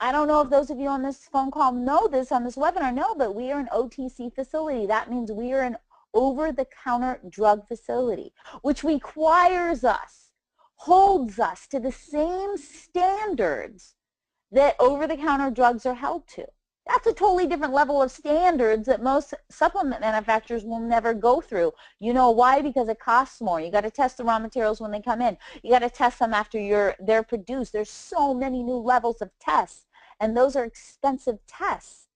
I don't know if those of you on this phone call know this, on this webinar know, but we are an OTC facility. That means we are an over-the-counter drug facility, which requires us, holds us to the same standards that over-the-counter drugs are held to. That's a totally different level of standards that most supplement manufacturers will never go through. You know why? Because it costs more. You got to test the raw materials when they come in. You got to test them after they're produced. There's so many new levels of tests, and those are expensive tests.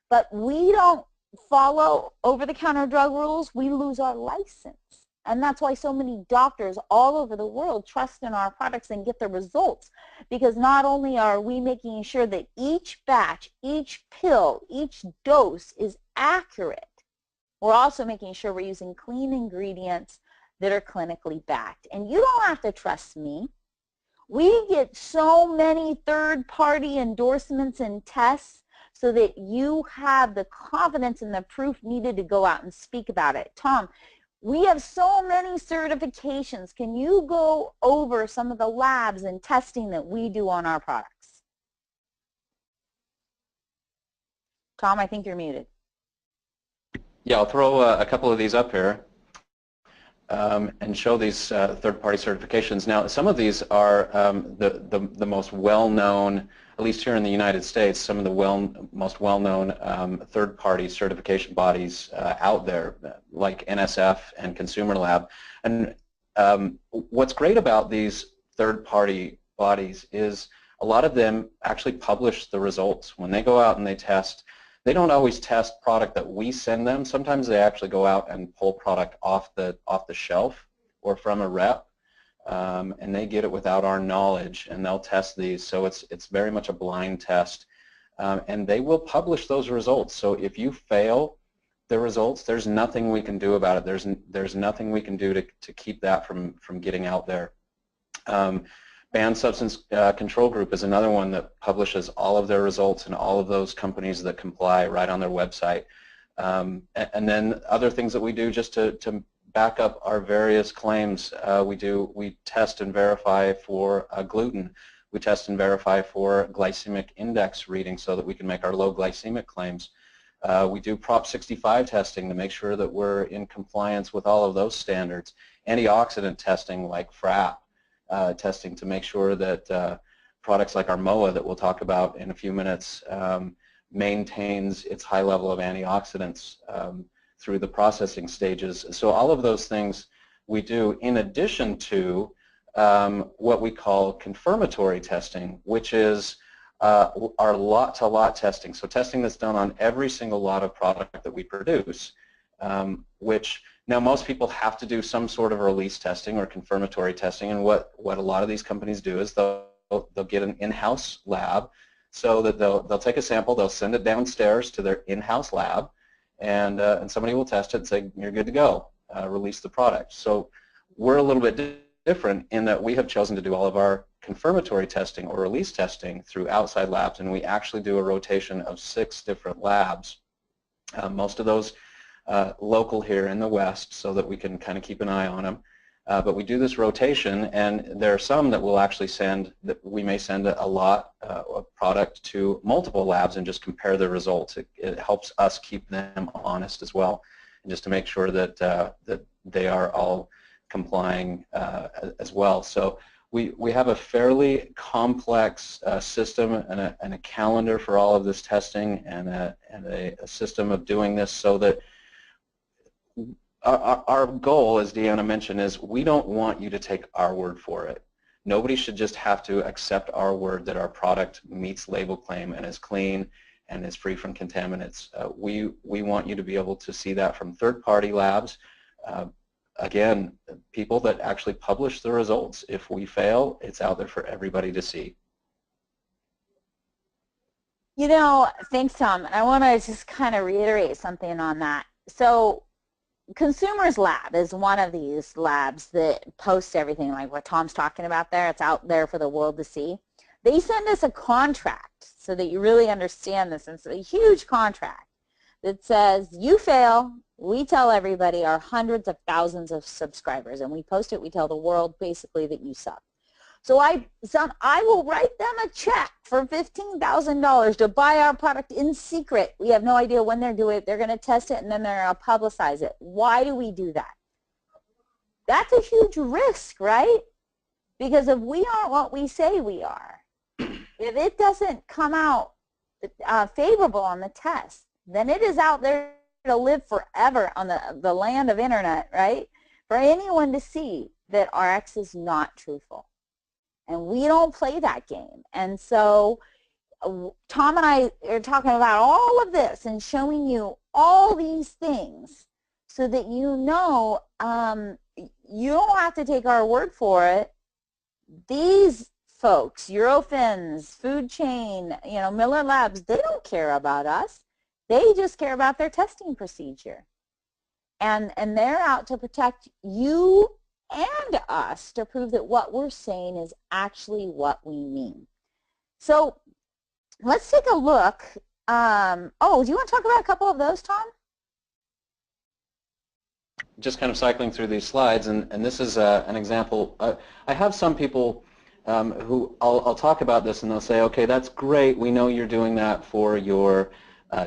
But we don't follow over-the-counter drug rules, we lose our license. And that's why so many doctors all over the world trust in our products and get the results, because not only are we making sure that each batch, each pill, each dose is accurate, we're also making sure we're using clean ingredients that are clinically backed. And you don't have to trust me. We get so many third-party endorsements and tests so that you have the confidence and the proof needed to go out and speak about it. Tom, we have so many certifications. Can you go over some of the labs and testing that we do on our products? Tom, I think you're muted. Yeah, I'll throw a couple of these up here and show these third-party certifications. Now, some of these are the most well-known, at least here in the United States, some of the most well-known third-party certification bodies out there, like NSF and Consumer Lab. And what's great about these third-party bodies is a lot of them actually publish the results. When they go out and they test, they don't always test product that we send them. Sometimes they actually go out and pull product off the shelf or from a rep. And they get it without our knowledge, and they'll test these. So it's very much a blind test, and they will publish those results. So if you fail the results, there's nothing we can do about it. There's nothing we can do to keep that from getting out there. Banned Substance Control Group is another one that publishes all of their results and all of those companies that comply right on their website. And then other things that we do just to back up our various claims. We test and verify for gluten. We test and verify for glycemic index reading so that we can make our low glycemic claims. We do Prop 65 testing to make sure that we're in compliance with all of those standards. Antioxidant testing like FRAP testing to make sure that products like our MOA that we'll talk about in a few minutes maintains its high level of antioxidants through the processing stages. So all of those things we do in addition to what we call confirmatory testing, which is our lot-to-lot testing. So testing that's done on every single lot of product that we produce, which now most people have to do some sort of release testing or confirmatory testing, and what a lot of these companies do is they'll get an in-house lab so that they'll take a sample, they'll send it downstairs to their in-house lab, and somebody will test it and say, you're good to go, release the product. So we're a little bit different in that we have chosen to do all of our confirmatory testing or release testing through outside labs, and we actually do a rotation of 6 different labs. Most of those local here in the West so that we can kind of keep an eye on them. But we do this rotation, and there are some that we'll actually send, that we may send a lot of product to multiple labs and just compare the results. It helps us keep them honest as well, and just to make sure that that they are all complying as well. So we have a fairly complex system and a calendar for all of this testing, and a system of doing this so that our goal, as Deanna mentioned, is we don't want you to take our word for it. Nobody should just have to accept our word that our product meets label claim and is clean and is free from contaminants. We want you to be able to see that from third-party labs. Again, people that actually publish the results. If we fail, it's out there for everybody to see. You know, thanks, Tom. I want to just kind of reiterate something on that. So Consumers Lab is one of these labs that posts everything like what Tom's talking about there. It's out there for the world to see. They send us a contract so that you really understand this. It's a huge contract that says you fail, we tell everybody, our hundreds of thousands of subscribers, and we post it, we tell the world basically that you suck. So I will write them a check for $15,000 to buy our product in secret. We have no idea when they're doing it. They're going to test it and then they're going to publicize it. Why do we do that? That's a huge risk, right? Because if we aren't what we say we are, if it doesn't come out favorable on the test, then it is out there to live forever on the land of internet, right? For anyone to see that RX is not truthful. And we don't play that game. And so Tom and I are talking about all of this and showing you all these things so that you know you don't have to take our word for it. These folks, Eurofins, Food Chain, you know, Miller Labs, they don't care about us. They just care about their testing procedure. And they're out to protect you and us to prove that what we're saying is actually what we mean. So let's take a look. Oh, do you want to talk about a couple of those, Tom? Just kind of cycling through these slides, and this is an example. I have some people who I'll talk about this and they'll say, okay, that's great, we know you're doing that for your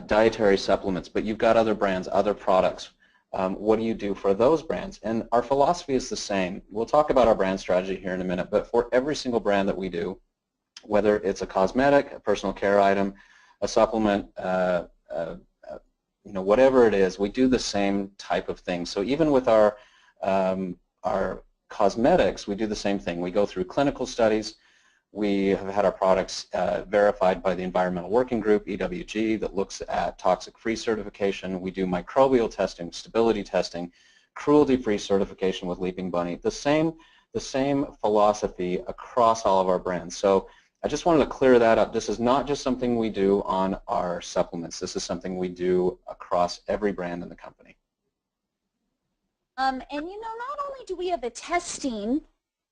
dietary supplements, but you've got other brands, other products. What do you do for those brands? And our philosophy is the same. We'll talk about our brand strategy here in a minute, but for every single brand that we do, whether it's a cosmetic, a personal care item, a supplement, you know, whatever it is, we do the same type of thing. So even with our cosmetics, we do the same thing. We go through clinical studies. We have had our products verified by the Environmental Working Group, EWG, that looks at toxic-free certification. We do microbial testing, stability testing, cruelty-free certification with Leaping Bunny. The same philosophy across all of our brands. So I just wanted to clear that up. This is not just something we do on our supplements. This is something we do across every brand in the company. And you know, not only do we have the testing,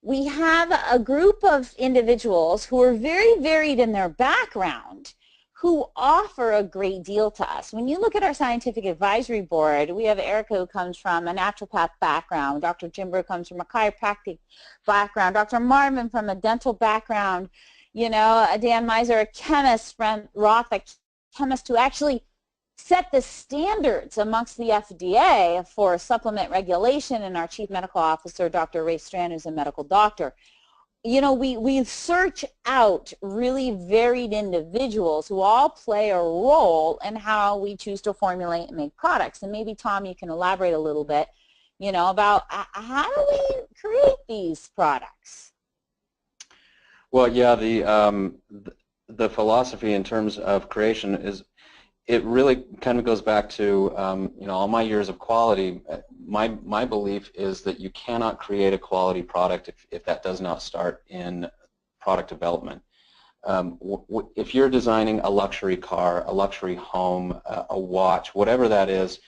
we have a group of individuals who are very varied in their background who offer a great deal to us. When you look at our scientific advisory board, we have Erica, who comes from a naturopath background, Dr. Jimber comes from a chiropractic background, Dr. Marvin from a dental background, you know, Dan Miser, a chemist, Brent Roth, a chemist who actually set the standards amongst the FDA for supplement regulation, and our chief medical officer, Dr. Ray Strand, who's a medical doctor. You know, we search out really varied individuals who all play a role in how we choose to formulate and make products. And maybe, Tom, you can elaborate a little bit, you know, about how do we create these products? Well, yeah, the philosophy in terms of creation is, it really kind of goes back to you know, all my years of quality. My belief is that you cannot create a quality product if that does not start in product development. If you're designing a luxury car, a luxury home, a watch, whatever that is,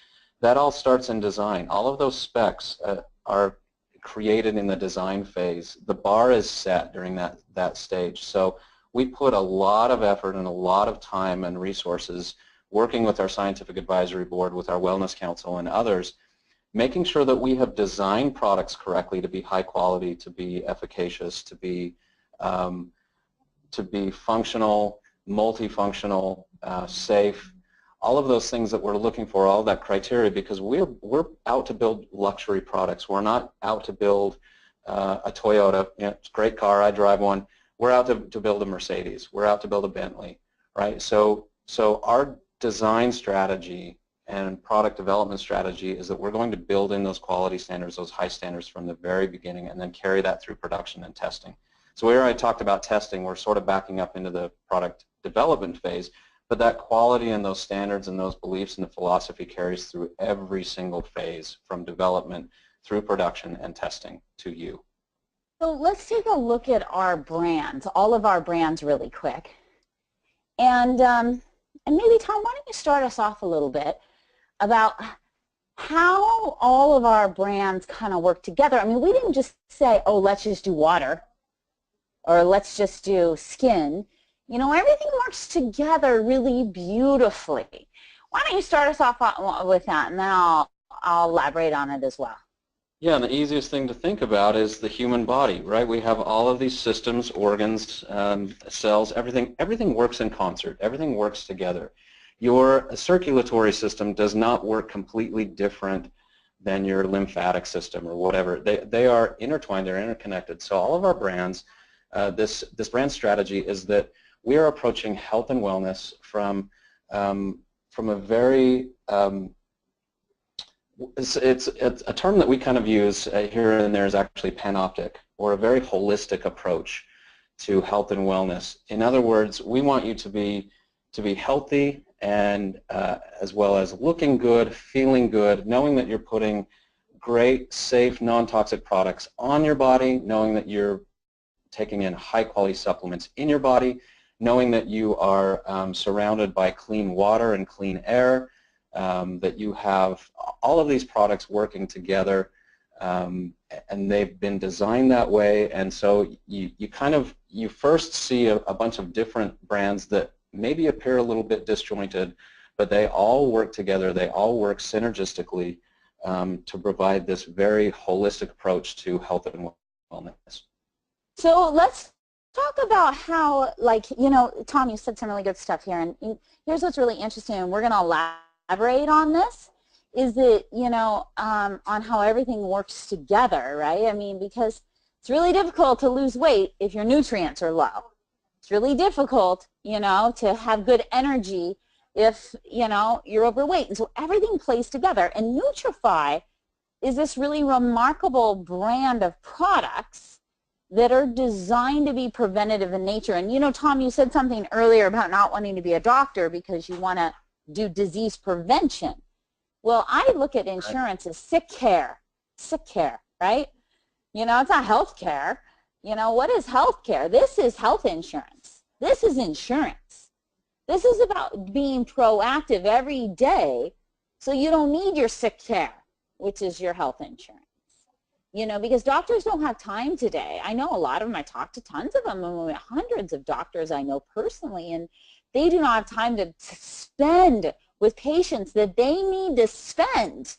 that all starts in design. All of those specs are created in the design phase. The bar is set during that stage. So we put a lot of effort and a lot of time and resources working with our scientific advisory board, with our wellness council and others, making sure that we have designed products correctly to be high quality, to be efficacious, to be functional, multifunctional, safe, all of those things that we're looking for, all that criteria, because we're out to build luxury products. We're not out to build a Toyota. You know, it's a great car, I drive one. We're out to build a Mercedes. We're out to build a Bentley, right? So our design strategy and product development strategy is that we're going to build in those quality standards, those high standards from the very beginning, and then carry that through production and testing. So where I talked about testing, we're sort of backing up into the product development phase, but that quality and those standards and those beliefs and the philosophy carries through every single phase, from development through production and testing to you. So let's take a look at our brands, all of our brands, really quick. And maybe, Tom, why don't you start us off a little bit about how all of our brands kind of work together. I mean, we didn't just say, oh, let's just do water or let's just do skin. You know, everything works together really beautifully. Why don't you start us off with that, and then I'll elaborate on it as well. Yeah, and the easiest thing to think about is the human body, right? We have all of these systems, organs, cells, everything works in concert. Everything works together. Your circulatory system does not work completely different than your lymphatic system or whatever. They are intertwined, they're interconnected. So all of our brands, this brand strategy is that we are approaching health and wellness from a very it's a term that we kind of use here and there is actually panoptic, or a very holistic approach to health and wellness. In other words, we want you to be healthy and as well as looking good, feeling good, knowing that you're putting great, safe, non-toxic products on your body, knowing that you're taking in high-quality supplements in your body, knowing that you are surrounded by clean water and clean air, that you have all of these products working together, and they've been designed that way. And so you first see a bunch of different brands that maybe appear a little bit disjointed, but they all work together. They all work synergistically to provide this very holistic approach to health and wellness. So let's talk about how, like, Tom, you said some really good stuff here, and here's what's really interesting, and we're going to elaborate on this, is that, on how everything works together, right? I mean, because it's really difficult to lose weight if your nutrients are low. It's really difficult, to have good energy if, you're overweight. And so everything plays together. And Nutrify is this really remarkable brand of products that are designed to be preventative in nature. And, Tom, you said something earlier about not wanting to be a doctor because you want to do disease prevention. Well, I look at insurance as sick care, right? It's not health care. What is health care? This is health insurance. This is insurance. This is about being proactive every day so you don't need your sick care, which is your health insurance. Because doctors don't have time today. I know a lot of them. I talk to tons of them, and hundreds of doctors I know personally, and they do not have time to spend with patients that they need to spend,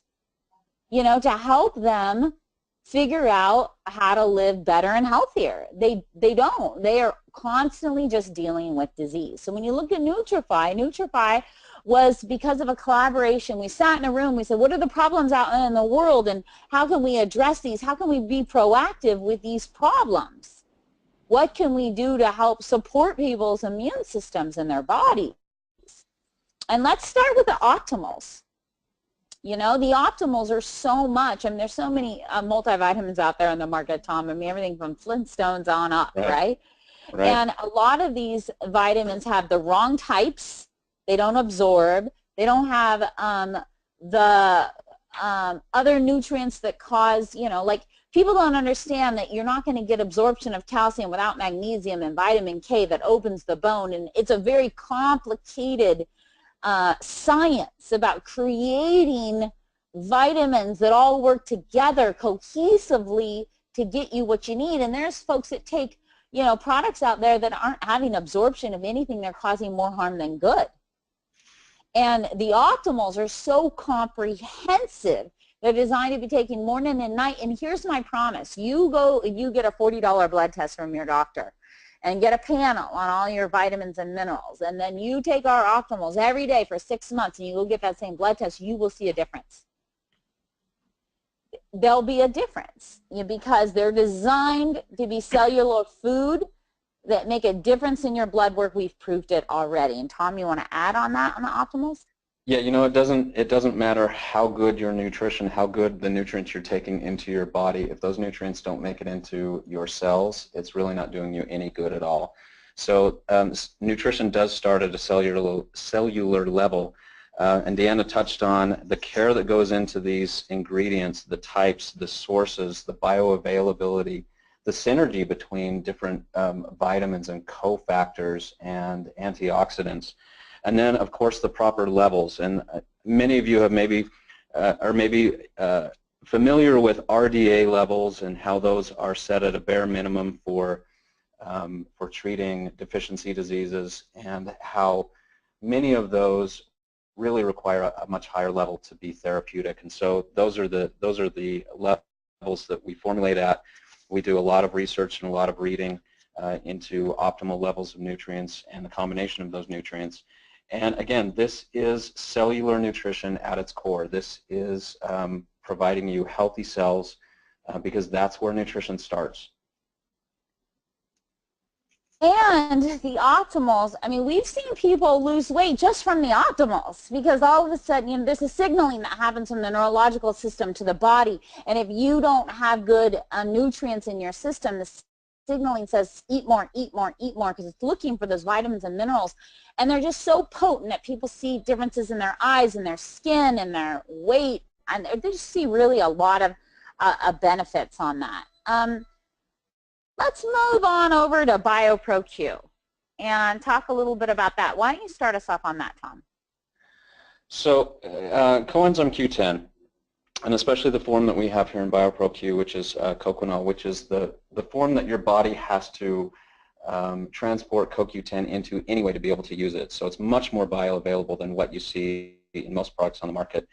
to help them figure out how to live better and healthier. They don't. They are constantly just dealing with disease. So when you look at Nutrify was because of a collaboration. We sat in a room, we said, what are the problems out in the world, and how can we address these? How can we be proactive with these problems? What can we do to help support people's immune systems in their bodies? And let's start with the optimals. The optimals are so much. I mean, there's so many multivitamins out there on the market, Tom. I mean, everything from Flintstones on up, right? And a lot of these vitamins have the wrong types. They don't absorb. They don't have the other nutrients that cause, like, people don't understand that you're not going to get absorption of calcium without magnesium and vitamin K that opens the bone. And it's a very complicated science about creating vitamins that all work together cohesively to get you what you need. And there's folks that take, products out there that aren't having absorption of anything. They're causing more harm than good. And the optimals are so comprehensive. They're designed to be taken morning and night. And here's my promise. You get a $40 blood test from your doctor and get a panel on all your vitamins and minerals. And then you take our optimals every day for 6 months and you go get that same blood test, you will see a difference. There'll be a difference because they're designed to be cellular food that make a difference in your blood work. We've proved it already. And Tom, you want to add on that on the optimals? Yeah, it doesn't matter how good your nutrition, how good the nutrients you're taking into your body. If those nutrients don't make it into your cells, it's really not doing you any good at all. So nutrition does start at a cellular level. And Deanna touched on the care that goes into these ingredients, the types, the sources, the bioavailability, the synergy between different vitamins and cofactors and antioxidants. And then, of course, the proper levels. And many of you have maybe familiar with RDA levels and how those are set at a bare minimum for treating deficiency diseases, and how many of those really require a much higher level to be therapeutic. And so those are the levels that we formulate at. We do a lot of research and a lot of reading into optimal levels of nutrients and the combination of those nutrients. And again, this is cellular nutrition at its core. This is providing you healthy cells because that's where nutrition starts. And the optimals, I mean, we've seen people lose weight just from the optimals because all of a sudden, you know, there's a signaling that happens from the neurological system to the body. And if you don't have good nutrients in your system, the signaling says eat more, eat more, eat more, because it's looking for those vitamins and minerals. And they're just so potent that people see differences in their eyes and their skin and their weight. And they just see really a lot of benefits on that. Let's move on over to BioPro-Q and talk a little bit about that. Why don't you start us off on that, Tom? So coenzyme Q10, and especially the form that we have here in BioPro-Q, which is coquinol, which is the form that your body has to transport CoQ10 into anyway to be able to use it. So it's much more bioavailable than what you see in most products on the market.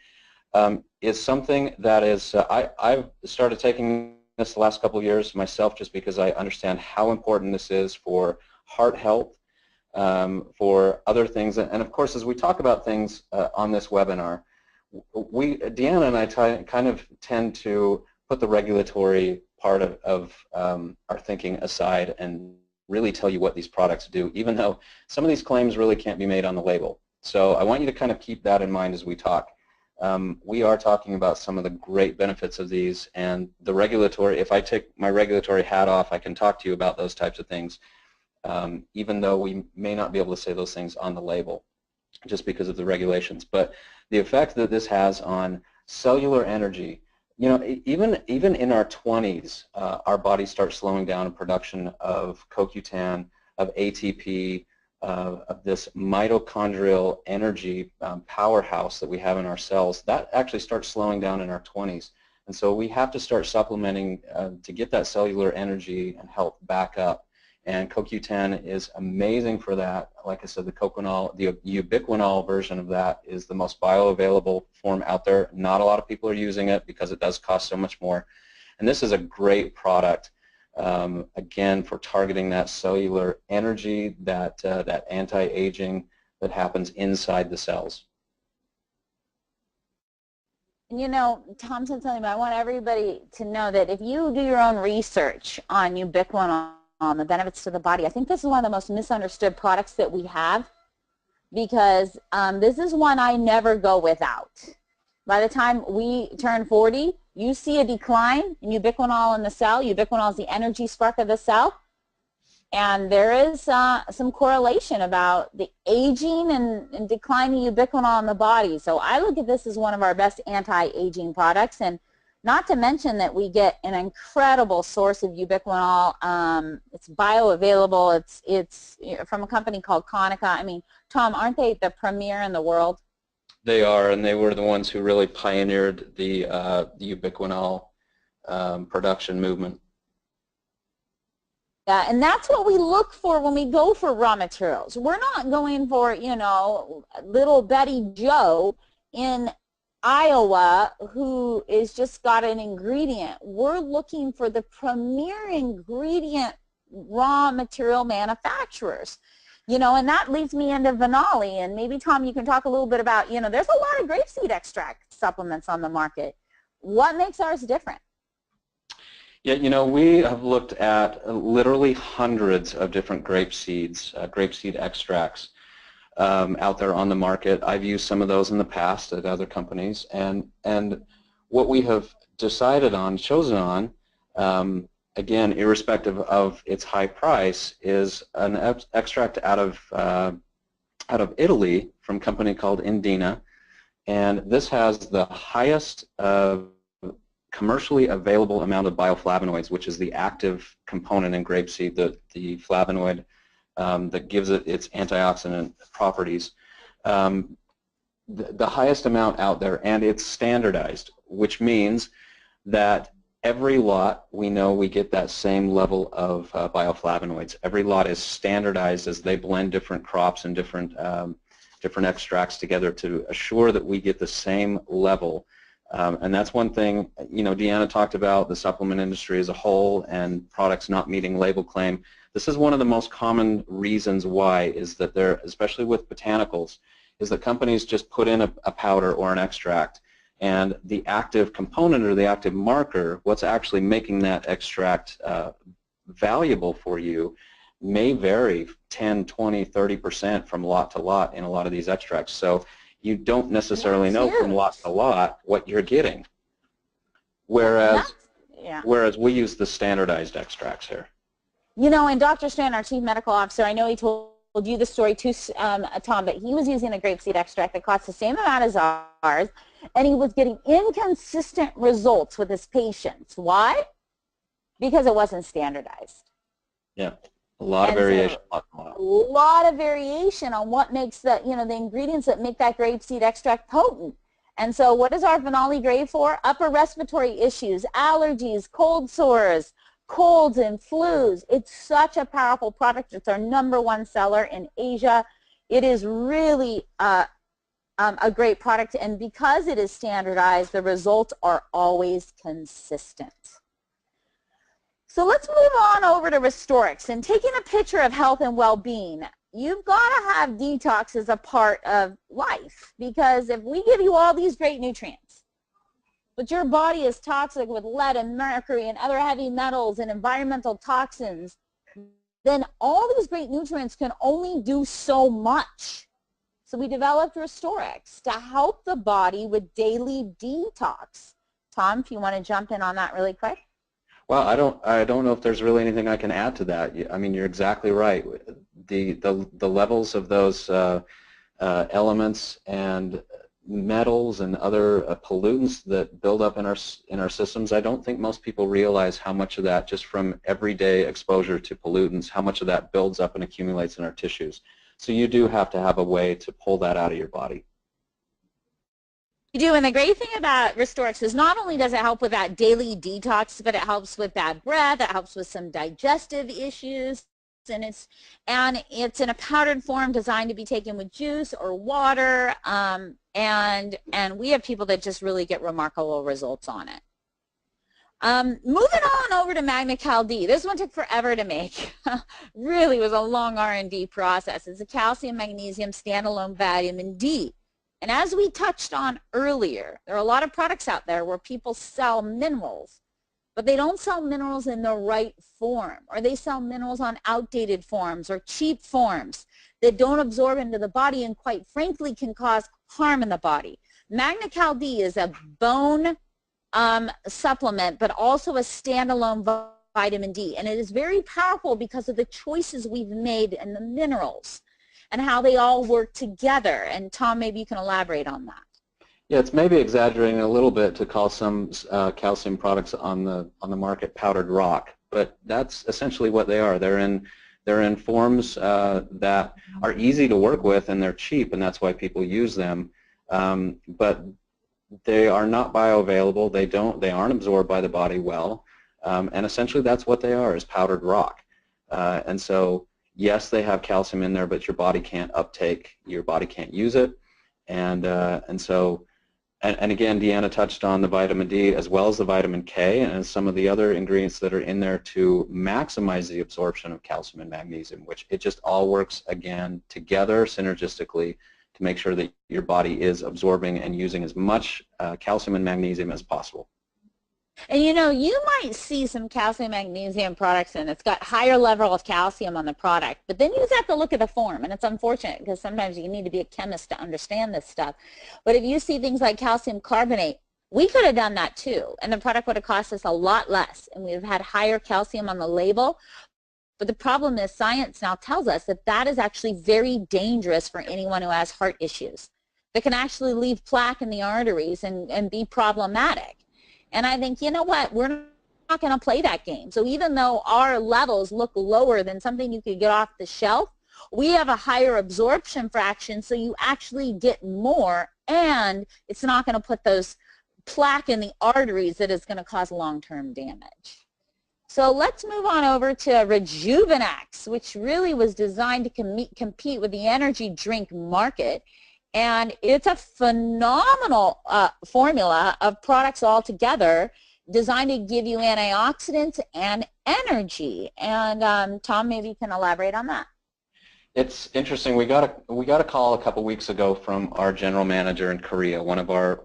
Is something that is, I've started taking this the last couple of years myself just because I understand how important this is for heart health, for other things, and of course as we talk about things on this webinar, Deanna and I kind of tend to put the regulatory part of our thinking aside and really tell you what these products do, even though some of these claims really can't be made on the label. So I want you to kind of keep that in mind as we talk. We are talking about some of the great benefits of these, and the regulatory, if I take my regulatory hat off, I can talk to you about those types of things, even though we may not be able to say those things on the label just because of the regulations. But the effect that this has on cellular energy, you know, even in our 20s, our body starts slowing down in production of CoQ10, of ATP, of this mitochondrial energy powerhouse that we have in our cells. That actually starts slowing down in our 20s. And so we have to start supplementing to get that cellular energy and health back up. And CoQ10 is amazing for that. Like I said, the coquinol, the ubiquinol version of that is the most bioavailable form out there. Not a lot of people are using it because it does cost so much more. And this is a great product. Again, for targeting that cellular energy, that anti-aging that happens inside the cells. You know, Tom said something, but I want everybody to know that if you do your own research on ubiquinol, on the benefits to the body, I think this is one of the most misunderstood products that we have, because this is one I never go without. By the time we turn 40, you see a decline in ubiquinol in the cell. Ubiquinol is the energy spark of the cell. And there is some correlation about the aging and declining ubiquinol in the body. So I look at this as one of our best anti-aging products. And not to mention that we get an incredible source of ubiquinol. It's bioavailable. It's from a company called Konica. I mean, Tom, aren't they the premier in the world? They are, and they were the ones who really pioneered the ubiquinol production movement. Yeah, and that's what we look for when we go for raw materials. We're not going for, you know, little Betty Joe in Iowa who is just got an ingredient. We're looking for the premier ingredient raw material manufacturers. You know, and that leads me into Vanoli, and maybe, Tom, you can talk a little bit about, you know, there's a lot of grapeseed extract supplements on the market. What makes ours different? Yeah, you know, we have looked at literally hundreds of different grapeseed extracts out there on the market. I've used some of those in the past at other companies, and what we have decided on, chosen on, again, irrespective of its high price, is an extract out of Italy from a company called Deanna, and this has the highest commercially available amount of bioflavonoids, which is the active component in grapeseed, the flavonoid that gives it its antioxidant properties. The highest amount out there, and it's standardized, which means that every lot, we know we get that same level of bioflavonoids. Every lot is standardized as they blend different crops and different extracts together to assure that we get the same level And that's one thing, you know, Deanna talked about the supplement industry as a whole and products not meeting label claim. This is one of the most common reasons why, is that they're, especially with botanicals, is that companies just put in a powder or an extract, and the active component or the active marker, what's actually making that extract valuable for you, may vary 10, 20, 30% from lot to lot in a lot of these extracts. So you don't necessarily know from lot to lot what you're getting. Whereas, whereas we use the standardized extracts here. You know, and Dr. Strand, our Chief Medical Officer, I know he told you the story too, Tom, but he was using a grapeseed extract that cost the same amount as ours, and he was getting inconsistent results with his patients. Why? Because it wasn't standardized. Yeah, a lot of variation. A lot of variation on what makes the, you know, the ingredients that make that grapeseed extract potent. And so what is our phenol great for? Upper respiratory issues, allergies, cold sores, colds and flus. It's such a powerful product. It's our #1 seller in Asia. It is really a great product, and because it is standardized, the results are always consistent. So let's move on over to RestoreX, and taking a picture of health and well-being. You've got to have detox as a part of life, because if we give you all these great nutrients, but your body is toxic with lead and mercury and other heavy metals and environmental toxins, then all these great nutrients can only do so much. So we developed RestoreX to help the body with daily detox. Tom, if you want to jump in on that really quick. Well, I don't know if there's really anything I can add to that. I mean, you're exactly right. The levels of those elements and metals and other pollutants that build up in our systems, I don't think most people realize how much of that, just from everyday exposure to pollutants, how much of that builds up and accumulates in our tissues. So you do have to have a way to pull that out of your body. You do, and the great thing about RestoreX is not only does it help with that daily detox, but it helps with bad breath, it helps with some digestive issues, and it's in a powdered form designed to be taken with juice or water, and we have people that just really get remarkable results on it. Moving on over to Magna-Cal-D. This one took forever to make. Really was a long R&D process. It's a calcium magnesium standalone vitamin D. And as we touched on earlier, there are a lot of products out there where people sell minerals, but they don't sell minerals in the right form, or they sell minerals on outdated forms or cheap forms that don't absorb into the body and, quite frankly, can cause harm in the body. Magna-Cal-D is a bone supplement, but also a standalone vitamin D, and it is very powerful because of the choices we've made in the minerals and how they all work together. And Tom, maybe you can elaborate on that. Yeah, it's maybe exaggerating a little bit to call some calcium products on the market powdered rock, but that's essentially what they are. They're in forms that are easy to work with, and they're cheap, and that's why people use them. But they are not bioavailable. They aren't absorbed by the body well, and essentially that's what they are, is powdered rock. And so, yes, they have calcium in there, but your body can't uptake, your body can't use it, and so, and again, Deanna touched on the vitamin D as well as the vitamin K and some of the other ingredients that are in there to maximize the absorption of calcium and magnesium, which it just all works again together synergistically to make sure that your body is absorbing and using as much calcium and magnesium as possible. And you know, you might see some calcium magnesium products and it's got higher level of calcium on the product, but then you just have to look at the form, and it's unfortunate because sometimes you need to be a chemist to understand this stuff. But if you see things like calcium carbonate, we could have done that too, and the product would have cost us a lot less, and we would have had higher calcium on the label. But the problem is science now tells us that that is actually very dangerous for anyone who has heart issues. That can actually leave plaque in the arteries and be problematic. And I think, you know what, we're not going to play that game. So even though our levels look lower than something you could get off the shelf, we have a higher absorption fraction, so you actually get more, and it's not going to put those plaque in the arteries that is going to cause long-term damage. So let's move on over to Rejuvenax, which really was designed to compete with the energy drink market. And it's a phenomenal formula of products all together designed to give you antioxidants and energy. And Tom, maybe you can elaborate on that. It's interesting. We got a call a couple weeks ago from our general manager in Korea, one of our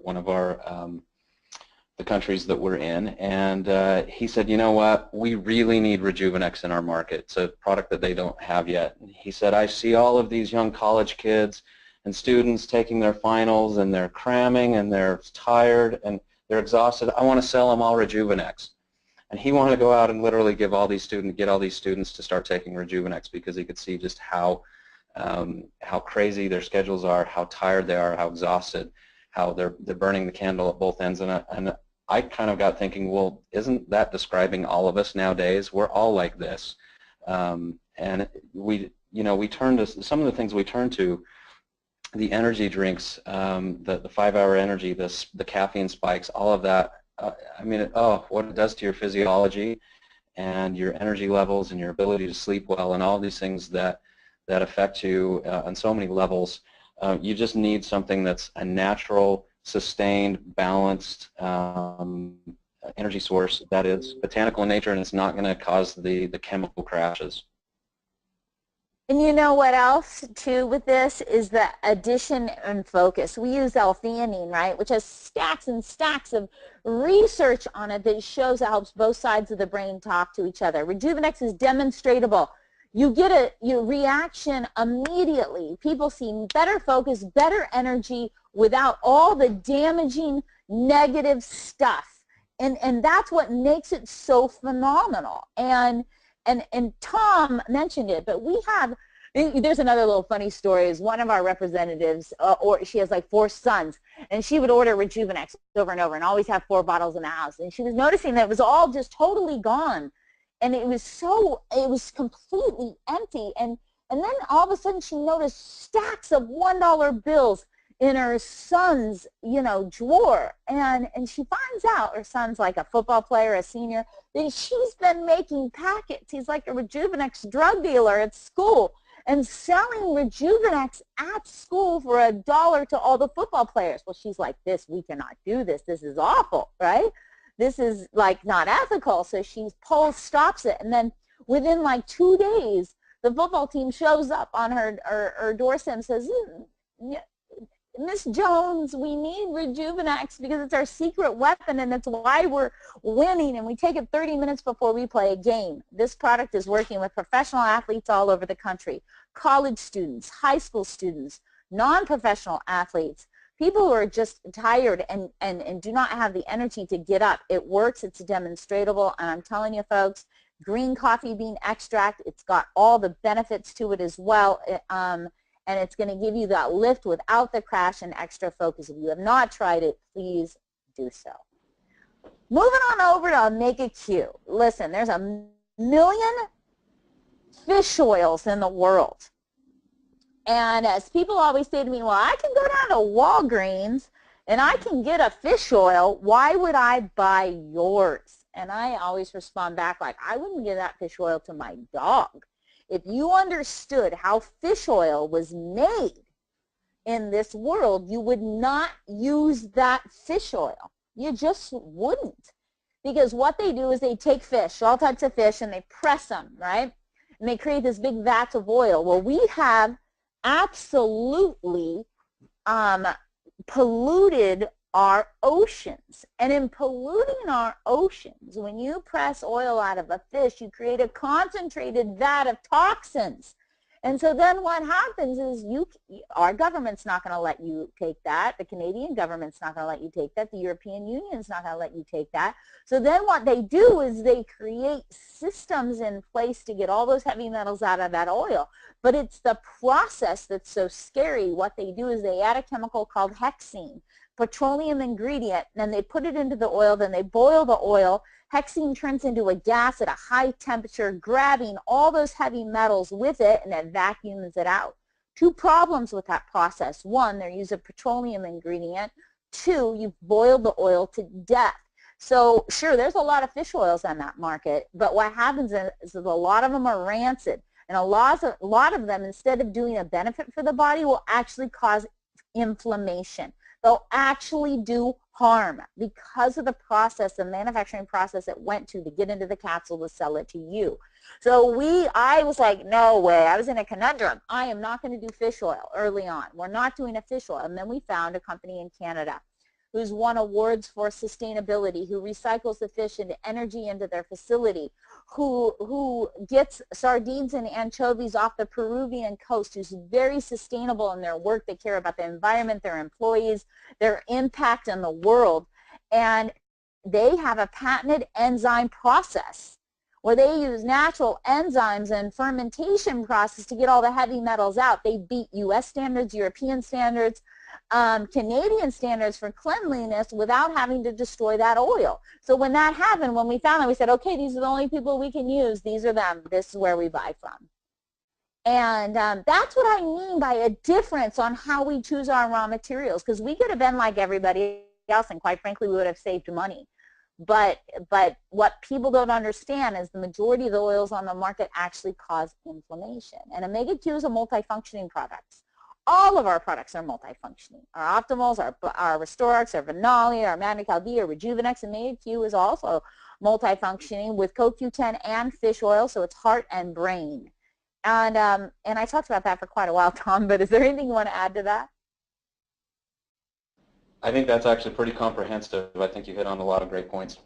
the countries that we're in, and he said, you know what, we really need Rejuvenex in our market. It's a product that they don't have yet. And he said, I see all of these young college kids and students taking their finals, and they're cramming, and they're tired, and they're exhausted. I want to sell them all Rejuvenex. And he wanted to go out and literally get all these students to start taking Rejuvenex, because he could see just how crazy their schedules are, how tired they are, how exhausted, how they're burning the candle at both ends. And I kind of got thinking, well, isn't that describing all of us nowadays? We're all like this. And we turn to some of the things we turn to. The energy drinks, the 5-hour energy, the caffeine spikes, all of that. I mean, what it does to your physiology and your energy levels and your ability to sleep well, and all these things that affect you on so many levels. You just need something that's a natural, sustained, balanced energy source that is botanical in nature, and it's not going to cause the chemical crashes. And you know what else, too, with this is the addition and focus. We use L-theanine, right, which has stacks and stacks of research on it that shows it helps both sides of the brain talk to each other. Rejuvenex is demonstratable. You get your reaction immediately. People see better focus, better energy without all the damaging negative stuff. And that's what makes it so phenomenal. And Tom mentioned it, but we have, there's another little funny story, is one of our representatives, or she has like 4 sons, and she would order Rejuvenex over and over and always have 4 bottles in the house. And she was noticing that it was all just totally gone. And it was completely empty. And then all of a sudden she noticed stacks of $1 bills in her son's, drawer. And she finds out her son's like a football player, a senior, that she's been making packets. He's like a Rejuvenex drug dealer at school and selling Rejuvenex at school for $1 to all the football players. Well, she's like, we cannot do this. This is awful, right? This is like not ethical. So she stops it, and then within like 2 days, the football team shows up on her doorstep and says, Miss Jones, we need Rejuvenex because it's our secret weapon, and it's why we're winning, and we take it 30 minutes before we play a game. This product is working with professional athletes all over the country, college students, high school students, non-professional athletes, people who are just tired and do not have the energy to get up. It works. It's demonstratable. And I'm telling you, folks, green coffee bean extract, it's got all the benefits to it as well. And it's going to give you that lift without the crash and extra focus. If you have not tried it, please do so. Moving on over to Omega Q. Listen, there's a million fish oils in the world. And as people always say to me, well, I can go down to Walgreens and I can get a fish oil. Why would I buy yours? And I always respond back like, I wouldn't give that fish oil to my dog. If you understood how fish oil was made in this world, you would not use that fish oil. You just wouldn't. Because what they do is they take fish, all types of fish, and they press them, right? And they create this big vats of oil. Well, we have absolutely polluted our oceans. And in polluting our oceans, when you press oil out of a fish, you create a concentrated vat of toxins. And so then what happens is our government's not going to let you take that. The Canadian government's not going to let you take that. The European Union's not going to let you take that. So then what they do is they create systems in place to get all those heavy metals out of that oil. But it's the process that's so scary. What they do is they add a chemical called hexene, petroleum ingredient, and they put it into the oil, then they boil the oil. Hexene turns into a gas at a high temperature, grabbing all those heavy metals with it, and it vacuums it out. 2 problems with that process. 1, they're using a petroleum ingredient. 2, you've boiled the oil to death. So sure, there's a lot of fish oils on that market, but what happens is a lot of them are rancid. And a lot of them, instead of doing a benefit for the body, will actually cause inflammation. They'll actually do harm because of the process, the manufacturing process it went to get into the capsule to sell it to you. So I was like, no way. I was in a conundrum. I am not going to do fish oil early on. We're not doing a fish oil. And then we found a company in Canada who's won awards for sustainability, who recycles the fish into energy into their facility, who gets sardines and anchovies off the Peruvian coast, who's very sustainable in their work. They care about the environment, their employees, their impact on the world. And they have a patented enzyme process where they use natural enzymes and fermentation process to get all the heavy metals out. They beat U.S. standards, European standards, Canadian standards for cleanliness without having to destroy that oil. So when that happened, when we found that, we said, okay, these are the only people we can use. These are them. This is where we buy from. And that's what I mean by a difference on how we choose our raw materials, because we could have been like everybody else, and quite frankly, we would have saved money. But what people don't understand is the majority of the oils on the market actually cause inflammation. And omega-3 is a multifunctioning product. All of our products are multifunctioning. Our Optimals, our Restorix, our Venali, our Magna-Cal D, our Rejuvenex, and omega-3 is also multifunctioning with CoQ10 and fish oil, so it's heart and brain. And I talked about that for quite a while, Tom, but is there anything you want to add to that? I think that's actually pretty comprehensive. I think you hit on a lot of great points.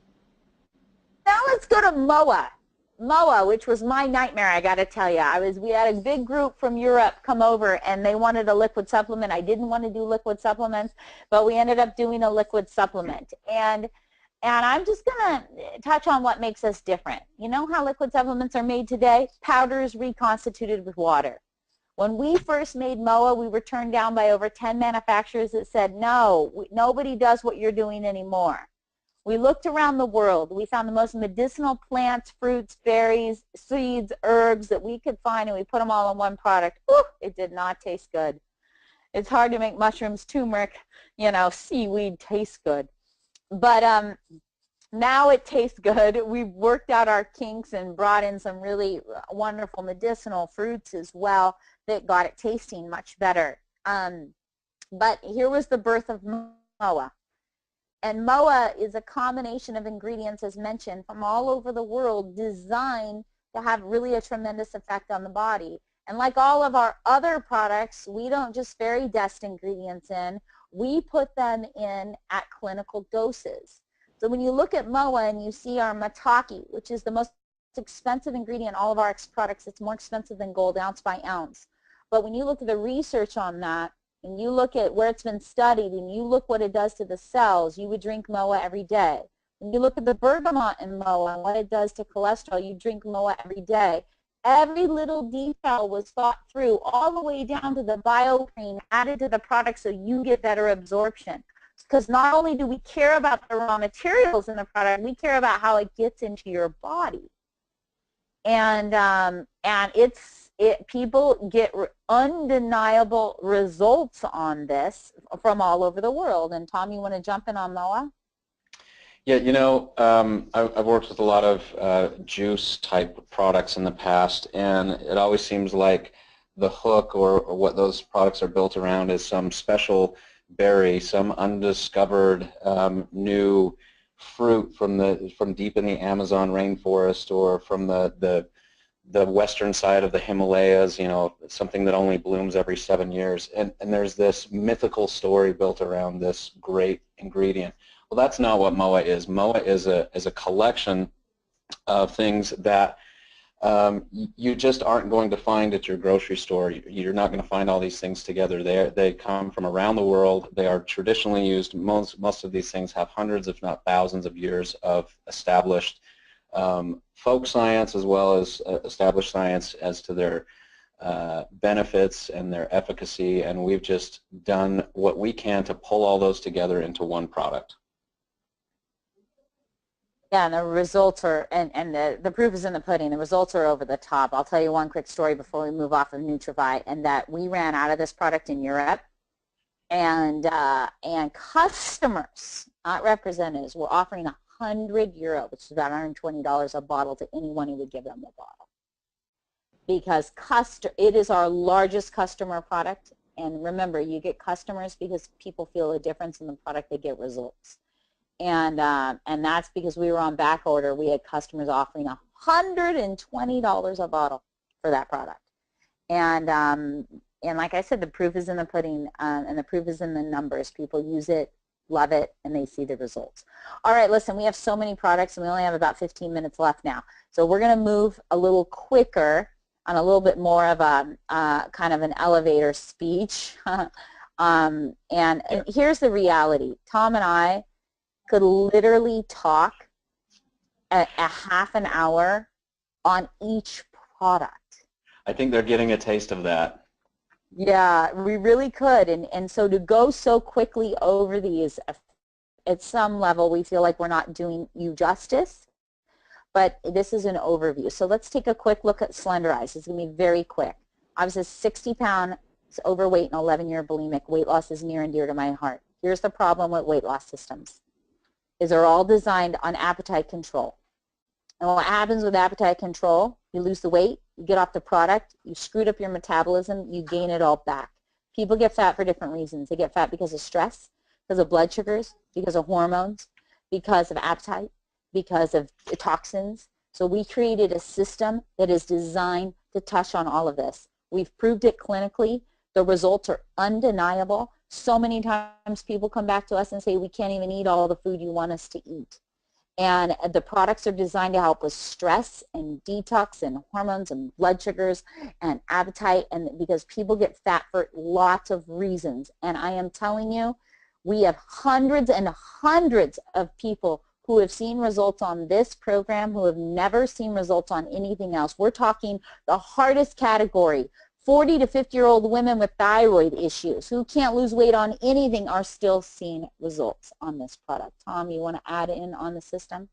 Now let's go to MOA. MOA, which was my nightmare, I got to tell you. We had a big group from Europe come over, and they wanted a liquid supplement. I didn't want to do liquid supplements, but we ended up doing a liquid supplement. And I'm just going to touch on what makes us different. You know how liquid supplements are made today? Powders reconstituted with water. When we first made MOA, we were turned down by over 10 manufacturers that said, no, nobody does what you're doing anymore. We looked around the world. We found the most medicinal plants, fruits, berries, seeds, herbs that we could find, and we put them all in one product. Ooh, it did not taste good. It's hard to make mushrooms, turmeric, seaweed taste good. But now it tastes good. We've worked out our kinks and brought in some really wonderful medicinal fruits as well that got it tasting much better. But here was the birth of MOA. And MOA is a combination of ingredients, as mentioned, from all over the world designed to have really a tremendous effect on the body. And like all of our other products, we don't just fairy dust ingredients in. We put them in at clinical doses. So when you look at MOA and you see our Mataki, which is the most expensive ingredient in all of our products, it's more expensive than gold ounce by ounce. But when you look at the research on that, and you look at where it's been studied, and you look what it does to the cells, you would drink MOA every day. When you look at the bergamot in MOA and what it does to cholesterol, you drink MOA every day. Every little detail was thought through, all the way down to the BioClean added to the product so you get better absorption. Because not only do we care about the raw materials in the product, we care about how it gets into your body. And people get undeniable results on this from all over the world. And Tom, you want to jump in on MOA? Yeah, I've worked with a lot of juice type products in the past, and it always seems like the hook or what those products are built around is some special berry, some undiscovered new fruit from deep in the Amazon rainforest or from the western side of the Himalayas, something that only blooms every 7 years. And there's this mythical story built around this great ingredient. Well, that's not what MOA is. MOA is a collection of things that you just aren't going to find at your grocery store. You're not going to find all these things together. They come from around the world. They are traditionally used. Most of these things have hundreds, if not thousands, of years of established folk science as well as established science as to their benefits and their efficacy, and we've just done what we can to pull all those together into one product. Yeah, and the results are, and the proof is in the pudding. The results are over the top. I'll tell you one quick story before we move off of Nutrify, and that we ran out of this product in Europe, and customers, not representatives, were offering €100, which is about $120 a bottle, to anyone who would give them the bottle. Because it is our largest customer product. And remember, you get customers because people feel a difference in the product, they get results. And that's because we were on back order. We had customers offering $120 a bottle for that product. And like I said, the proof is in the pudding, and the proof is in the numbers. People use it, love it, and they see the results. All right, listen, we have so many products, and we only have about 15 minutes left now. So we're going to move a little quicker on a little bit more of a kind of an elevator speech. And here's the reality. Tom and I could literally talk a half an hour on each product. I think they're getting a taste of that. Yeah, we really could. And so to go so quickly over these, at some level, we feel like we're not doing you justice. But this is an overview. So let's take a quick look at Slenderize. It's going to be very quick. I was a 60-pound overweight and 11-year bulimic. Weight loss is near and dear to my heart. Here's the problem with weight loss systems, is they're all designed on appetite control. And what happens with appetite control, you lose the weight, you get off the product, you screwed up your metabolism, you gain it all back. People get fat for different reasons. They get fat because of stress, because of blood sugars, because of hormones, because of appetite, because of toxins. So we created a system that is designed to touch on all of this. We've proved it clinically. The results are undeniable. So many times people come back to us and say, we can't even eat all the food you want us to eat. And the products are designed to help with stress and detox and hormones and blood sugars and appetite, and because people get fat for lots of reasons. And I am telling you, we have hundreds and hundreds of people who have seen results on this program who have never seen results on anything else. We're talking the hardest category. 40 to 50-year-old women with thyroid issues who can't lose weight on anything are still seeing results on this product. Tom, you want to add in on the system?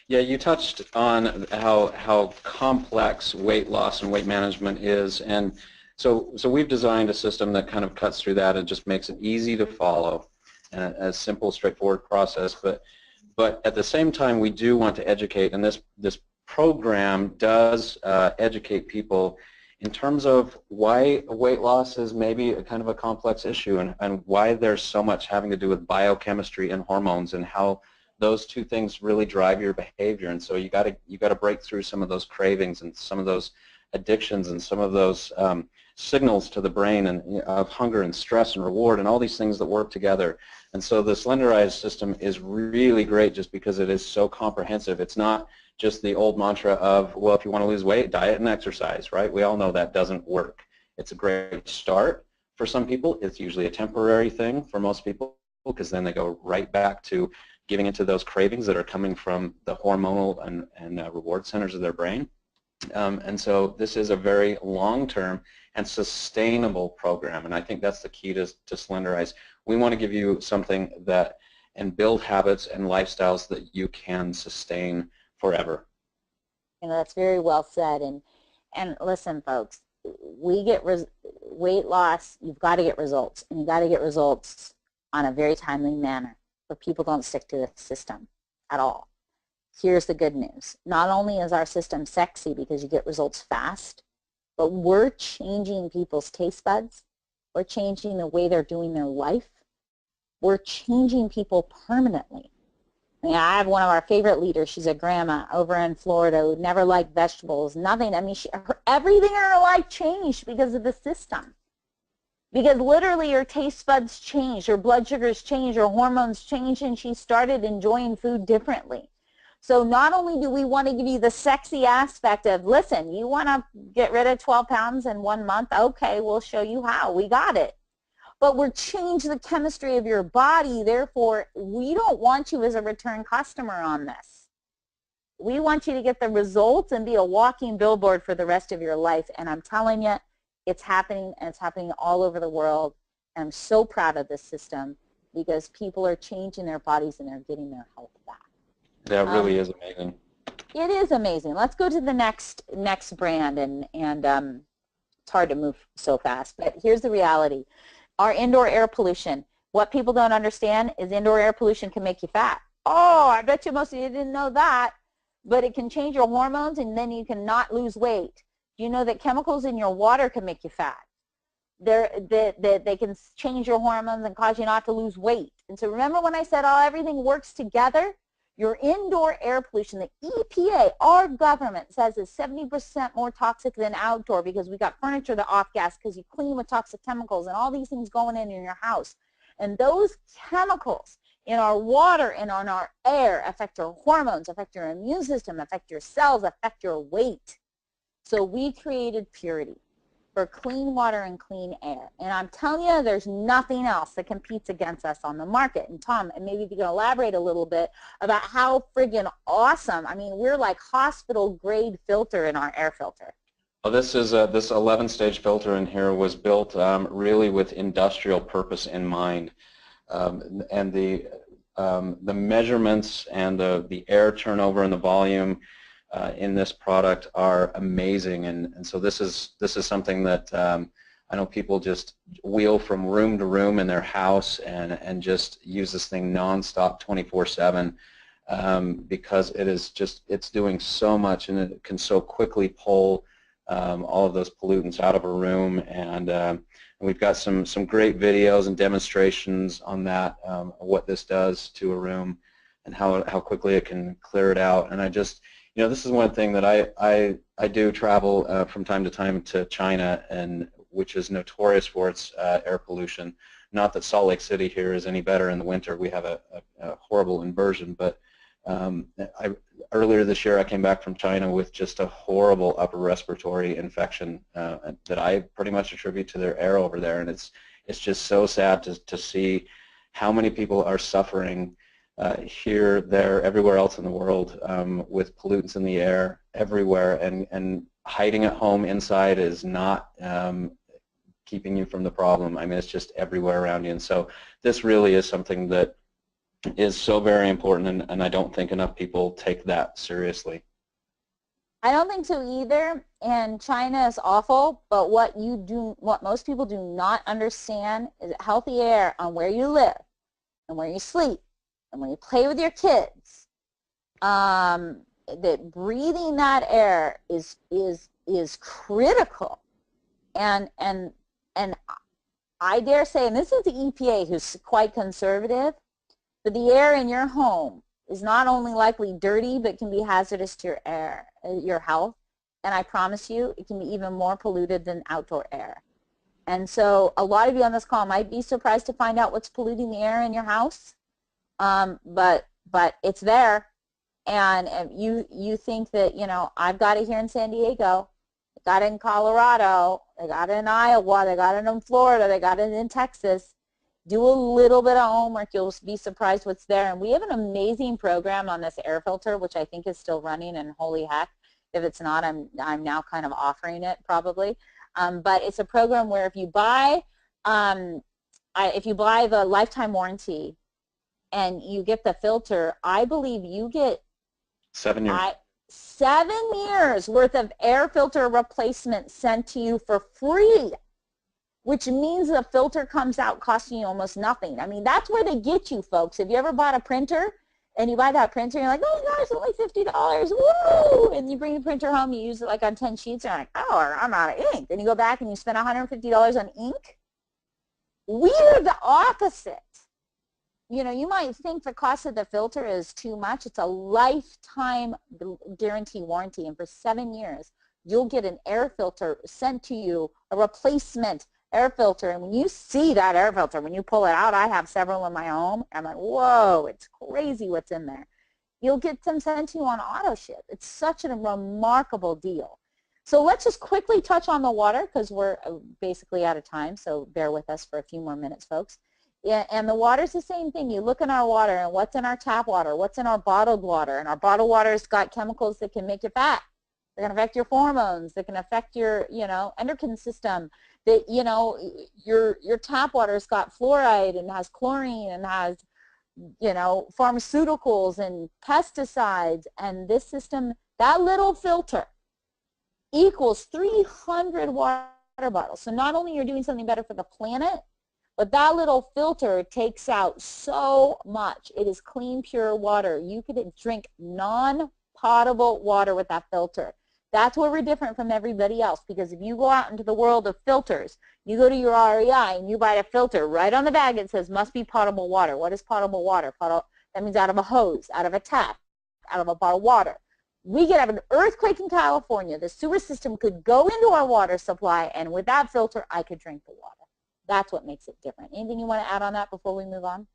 Yeah, you touched on how complex weight loss and weight management is, and so we've designed a system that kind of cuts through that and just makes it easy to follow, and a simple, straightforward process. But at the same time, we do want to educate, and this program does educate people in terms of why weight loss is maybe a kind of a complex issue, and why there's so much having to do with biochemistry and hormones, and how those two things really drive your behavior. And so you got to break through some of those cravings and some of those addictions and some of those signals to the brain and of hunger and stress and reward and all these things that work together. And so the Slenderize system is really great just because it is so comprehensive. It's not just the old mantra of, well, if you want to lose weight, diet and exercise, right? We all know that doesn't work. It's a great start for some people. It's usually a temporary thing for most people, because then they go right back to giving into those cravings that are coming from the hormonal and reward centers of their brain. And so this is a very long-term and sustainable program, and I think that's the key to Slenderize. We want to give you something that, and build habits and lifestyles that you can sustain forever. And that's very well said. And listen, folks, we get weight loss. You've got to get results, and you got to get results on a very timely manner. But people don't stick to the system at all. Here's the good news. Not only is our system sexy because you get results fast, but we're changing people's taste buds. We're changing the way they're doing their life. We're changing people permanently. I mean, I have one of our favorite leaders. She's a grandma over in Florida who never liked vegetables, nothing. I mean, everything in her life changed because of the system. Because literally her taste buds changed, her blood sugars changed, her hormones changed, and she started enjoying food differently. So not only do we want to give you the sexy aspect of, listen, you want to get rid of 12 pounds in 1 month? Okay, we'll show you how. We got it. But we're changing the chemistry of your body. Therefore, we don't want you as a return customer on this. We want you to get the results and be a walking billboard for the rest of your life. And I'm telling you, it's happening, and it's happening all over the world. And I'm so proud of this system because people are changing their bodies and they're getting their health back. That really is amazing. It is amazing. Let's go to the next brand, and it's hard to move so fast. But here's the reality. Our indoor air pollution. What people don't understand is indoor air pollution can make you fat. Oh, I bet you most of you didn't know that. But it can change your hormones, and then you cannot lose weight. Do you know that chemicals in your water can make you fat? they can change your hormones and cause you not to lose weight. And so remember when I said everything works together? Your indoor air pollution, the EPA, our government says is 70% more toxic than outdoor because we got furniture that off-gas because you clean with toxic chemicals and all these things going in your house. And those chemicals in our water and on our air affect your hormones, affect your immune system, affect your cells, affect your weight. So we created Purity for clean water and clean air. And I'm telling you, there's nothing else that competes against us on the market. And Tom, and maybe if you can elaborate a little bit about how friggin' awesome. I mean, we're like hospital grade filter in our air filter. Well, this is this 11-stage filter in here was built really with industrial purpose in mind, and the measurements and the air turnover and the volume in this product are amazing, and so this is something that I know people just wheel from room to room in their house and just use this thing nonstop 24/7 because it's doing so much, and it can so quickly pull all of those pollutants out of a room, and we've got some great videos and demonstrations on that, what this does to a room and how quickly it can clear it out. And I just, you know, this is one thing that I do travel from time to time to China, and which is notorious for its air pollution. Not that Salt Lake City here is any better in the winter. We have a horrible inversion, but earlier this year I came back from China with just a horrible upper respiratory infection that I pretty much attribute to their air over there, and it's just so sad to see how many people are suffering here, there, everywhere else in the world with pollutants in the air everywhere, and hiding at home inside is not keeping you from the problem. I mean, it's just everywhere around you, and so this really is something that is so very important, and I don't think enough people take that seriously. I don't think so either, and China is awful, but what most people do not understand is that healthy air on where you live and where you sleep and when you play with your kids, that breathing that air is critical, and I dare say, and this is the EPA who's quite conservative, but the air in your home is not only likely dirty, but can be hazardous to your health. And I promise you, it can be even more polluted than outdoor air. And so a lot of you on this call might be surprised to find out what's polluting the air in your house, but it's there. And you think that, you know, I've got it here in San Diego, I got it in Colorado, they got it in Iowa, they got it in Florida, they got it in Texas. Do a little bit of homework, you'll be surprised what's there. And we have an amazing program on this air filter, which I think is still running, and holy heck, if it's not, I'm now kind of offering it probably. But it's a program where if you buy the lifetime warranty and you get the filter, I believe you get 7 years. 7 years worth of air filter replacement sent to you for free, which means the filter comes out costing you almost nothing. I mean, that's where they get you, folks. Have you ever bought a printer and you buy that printer and you're like, oh gosh, it's only $50, woo! And you bring the printer home, you use it like on 10 sheets, and you're like, oh, I'm out of ink. Then you go back and you spend $150 on ink. We're the opposite. You know, you might think the cost of the filter is too much. It's a lifetime guarantee warranty, and for 7 years, you'll get an air filter sent to you, a replacement air filter. And when you see that air filter, when you pull it out, I have several in my home. I'm like, whoa, it's crazy what's in there. You'll get them sent to you on auto ship. It's such a remarkable deal. So let's just quickly touch on the water because we're basically out of time, so bear with us for a few more minutes, folks. Yeah, and the water's the same thing. You look in our water and what's in our tap water, what's in our bottled water, and our bottled water's got chemicals that can make you fat. They can affect your hormones. They can affect your, you know, endocrine system. That, you know, your tap water's got fluoride and has chlorine and has, you know, pharmaceuticals and pesticides. And this system, that little filter equals 300 water bottles. So not only you're doing something better for the planet, but that little filter takes out so much. It is clean, pure water. You could drink non-potable water with that filter. That's where we're different from everybody else, because if you go out into the world of filters, You go to your REI and you buy a filter. Right on the bag it says must be potable water. What is potable water? That means out of a hose, out of a tap, out of a bottled water. We could have an earthquake in California. The sewer system could go into our water supply, and with that filter, I could drink the water. That's what makes it different. Anything you want to add on that before we move on?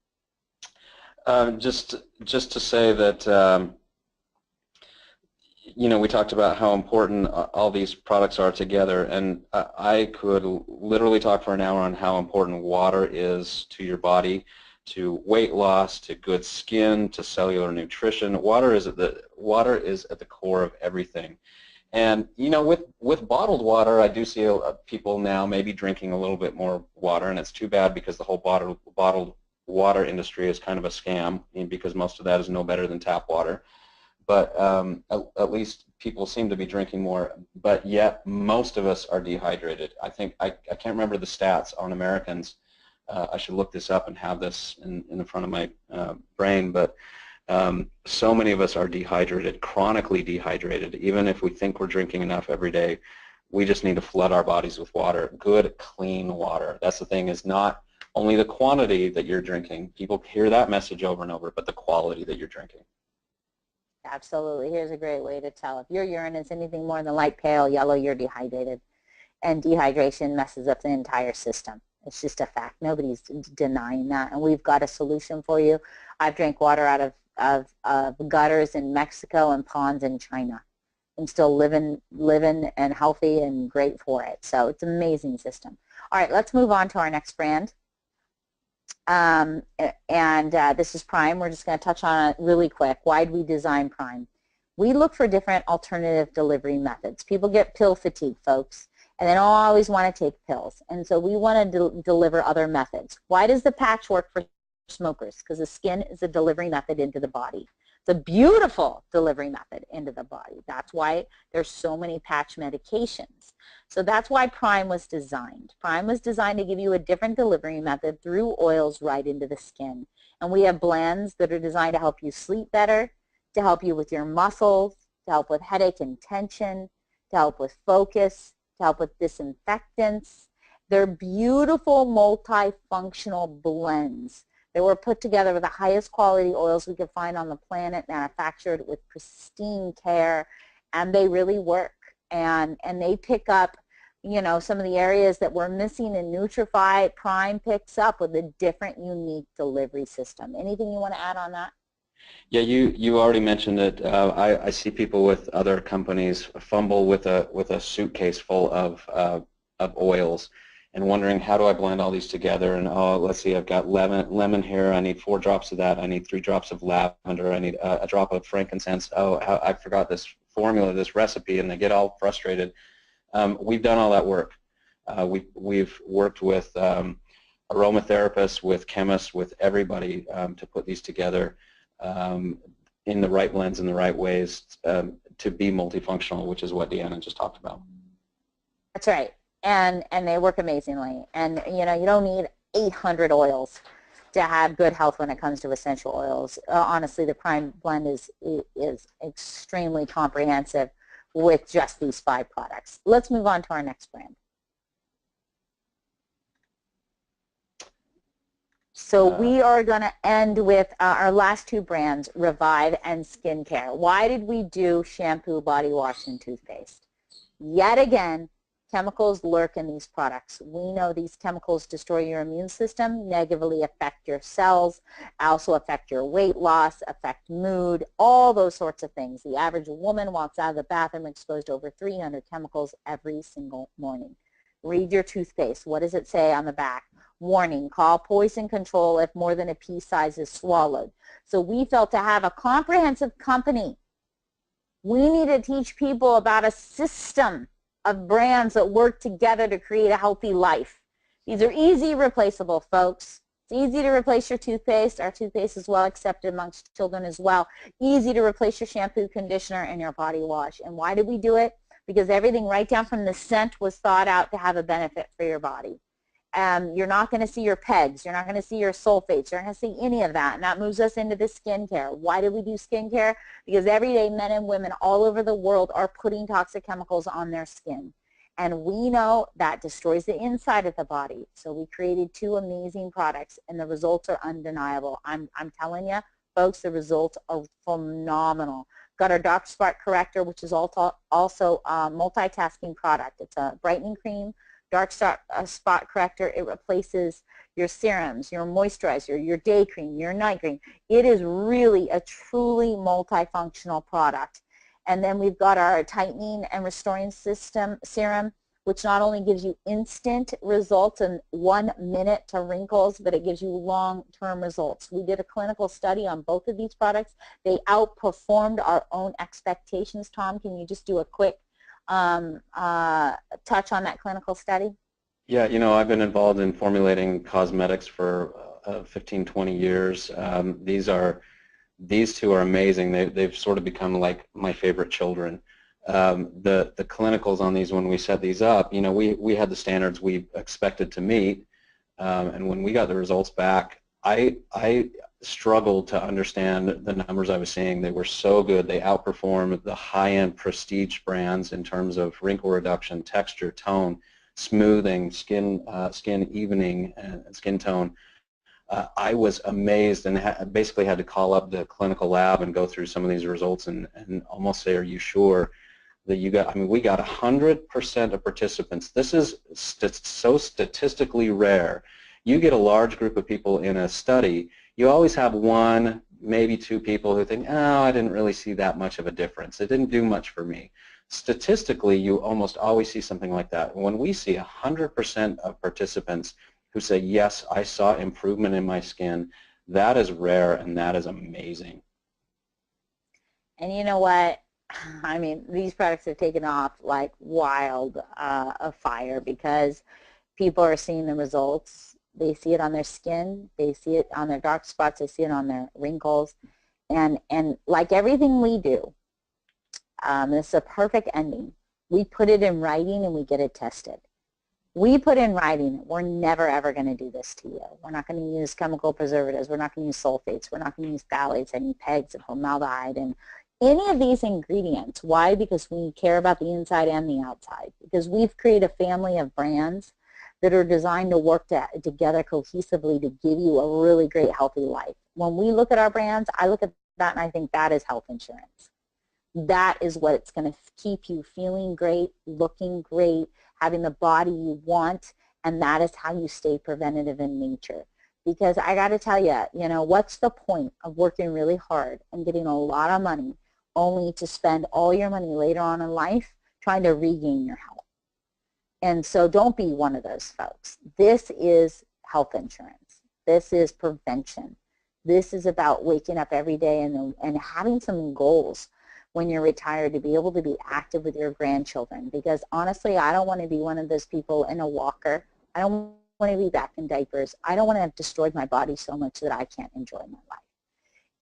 Just to say that we talked about how important all these products are together, and I could literally talk for an hour on how important water is to your body, to weight loss, to good skin, to cellular nutrition. Water is at the core of everything. And with bottled water, I do see people now maybe drinking a little bit more water, and it's too bad because the whole bottled water industry is kind of a scam, because most of that is no better than tap water. But at least people seem to be drinking more, but yet most of us are dehydrated. I think I can't remember the stats on Americans. I should look this up and have this in the front of my brain, but so many of us are dehydrated, chronically dehydrated. Even if we think we're drinking enough every day, we just need to flood our bodies with water, good, clean water. That's the thing, is not only the quantity that you're drinking. People hear that message over and over, but the quality that you're drinking. Absolutely. Here's a great way to tell. If your urine is anything more than light pale yellow, you're dehydrated. And dehydration messes up the entire system. It's just a fact. Nobody's denying that. And we've got a solution for you. I've drank water out of gutters in Mexico and ponds in China. I'm still living and healthy and great for it. So it's an amazing system. All right, let's move on to our next brand. This is Prime. We're just going to touch on it really quick. Why did we design Prime? We look for different alternative delivery methods. People get pill fatigue, folks, and they don't always want to take pills. And so we want to deliver other methods. Why does the patch work for smokers? Because the skin is a delivery method into the body. It's a beautiful delivery method into the body. That's why there's so many patch medications. So that's why Prime was designed. Prime was designed to give you a different delivery method through oils right into the skin. And we have blends that are designed to help you sleep better, to help you with your muscles, to help with headache and tension, to help with focus, to help with disinfectants. They're beautiful multifunctional blends. They were put together with the highest quality oils we could find on the planet, manufactured with pristine care, and they really work. And they pick up, some of the areas that we're missing in Nutrify. Prime picks up with a different, unique delivery system. Anything you want to add on that? Yeah, you already mentioned it. I see people with other companies fumble with a suitcase full of oils, and wondering, how do I blend all these together? And let's see, I've got lemon here. I need 4 drops of that. I need 3 drops of lavender. I need a drop of frankincense. I forgot this formula, this recipe, and they get all frustrated. We've done all that work. We've worked with aromatherapists, with chemists, with everybody to put these together in the right blends, in the right ways, to be multifunctional, which is what Deanna just talked about. That's right. And they work amazingly. And you don't need 800 oils to have good health when it comes to essential oils. Honestly, the Prime blend is extremely comprehensive with just these 5 products. Let's move on to our next brand. So we are going to end with our last 2 brands, Revive and Skincare. Why did we do shampoo, body wash, and toothpaste? Yet again, chemicals lurk in these products. We know these chemicals destroy your immune system, negatively affect your cells, also affect your weight loss, affect mood, all those sorts of things. The average woman walks out of the bathroom exposed to over 300 chemicals every single morning. Read your toothpaste. What does it say on the back? Warning, call poison control if more than a pea size is swallowed. So we felt to have a comprehensive company, we need to teach people about a system of brands that work together to create a healthy life. These are easy replaceable, folks. It's easy to replace your toothpaste. Our toothpaste is well accepted amongst children as well. Easy to replace your shampoo, conditioner, and your body wash. And why did we do it? Because everything right down from the scent was thought out to have a benefit for your body. You're not going to see your PEGs. You're not going to see your sulfates. You're not going to see any of that. And that moves us into the skincare. Why do we do skincare? Because every day men and women all over the world are putting toxic chemicals on their skin. And we know that destroys the inside of the body. So we created 2 amazing products, and the results are undeniable. I'm telling you, folks, the results are phenomenal. Got our dark spot corrector, which is also a multitasking product. It's a brightening cream, dark spot corrector. It replaces your serums, your moisturizer, your day cream, your night cream. It is really a truly multifunctional product. And then we've got our tightening and restoring system serum, which not only gives you instant results in 1 minute to wrinkles, but it gives you long-term results. We did a clinical study on both of these products. They outperformed our own expectations. Tom, can you just do a quick touch on that clinical study? Yeah, you know, I've been involved in formulating cosmetics for 15, 20 years. These 2 are amazing. They've sort of become like my favorite children. The clinicals on these, when we set these up, you know, we had the standards we expected to meet, and when we got the results back, I struggled to understand the numbers I was seeing. They were so good. They outperformed the high-end prestige brands in terms of wrinkle reduction, texture, tone, smoothing, skin evening, and skin tone. I was amazed and basically had to call up the clinical lab and go through some of these results and almost say, are you sure that you got, I mean, we got 100% of participants. This is so statistically rare. You get a large group of people in a study, you always have 1, maybe 2 people who think, oh, I didn't really see that much of a difference. It didn't do much for me. Statistically, you almost always see something like that. When we see 100% of participants who say, yes, I saw improvement in my skin, that is rare and that is amazing. And you know what? I mean, these products have taken off like wild fire because people are seeing the results. They see it on their skin. They see it on their dark spots. They see it on their wrinkles. And like everything we do, this is a perfect ending. We put it in writing and we get it tested. We put in writing, we're never ever going to do this to you. We're not going to use chemical preservatives. We're not going to use sulfates. We're not going to use phthalates, any PEGs and formaldehyde and any of these ingredients. Why? Because we care about the inside and the outside. Because we've created a family of brands that are designed to work together cohesively to give you a really great, healthy life. When we look at our brands, I look at that and I think that is health insurance. That is what's going to keep you feeling great, looking great, having the body you want, and that is how you stay preventative in nature. Because I got to tell you, you know, what's the point of working really hard and getting a lot of money only to spend all your money later on in life trying to regain your health? And so don't be one of those folks. This is health insurance. This is prevention. This is about waking up every day and having some goals when you're retired to be able to be active with your grandchildren. Because honestly, I don't want to be one of those people in a walker. I don't want to be back in diapers. I don't want to have destroyed my body so much that I can't enjoy my life.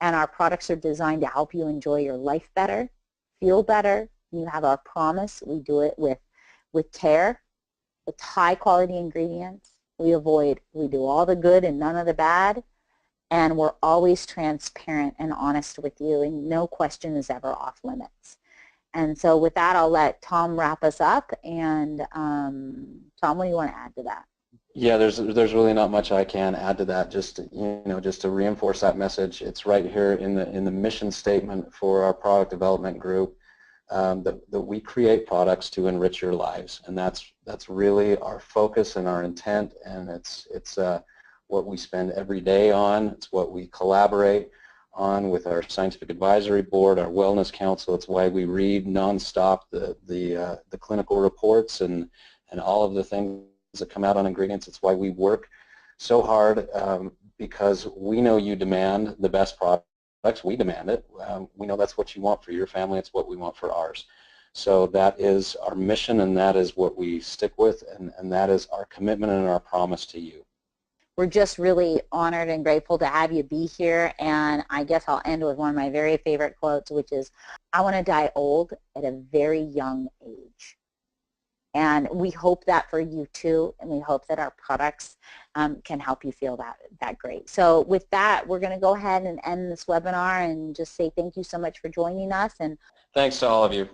And our products are designed to help you enjoy your life better, feel better. You have our promise. We do it with care, with high quality ingredients. We do all the good and none of the bad. And we're always transparent and honest with you, and no question is ever off limits. And so with that, I'll let Tom wrap us up. And Tom, what do you want to add to that? Yeah, there's really not much I can add to that. Just to reinforce that message, it's right here in the mission statement for our product development group that we create products to enrich your lives, and that's really our focus and our intent, and it's what we spend every day on. It's what we collaborate on with our scientific advisory board, our wellness council. It's why we read nonstop the clinical reports and all of the things that come out on ingredients. It's why we work so hard because we know you demand the best products. We demand it. We know that's what you want for your family. It's what we want for ours. So that is our mission, and that is what we stick with, and that is our commitment and our promise to you. We're just really honored and grateful to have you be here, and I guess I'll end with one of my very favorite quotes, which is, I want to die old at a very young age. And we hope that for you too, and we hope that our products can help you feel that great. So with that, we're going to go ahead and end this webinar and just say thank you so much for joining us. And thanks to all of you.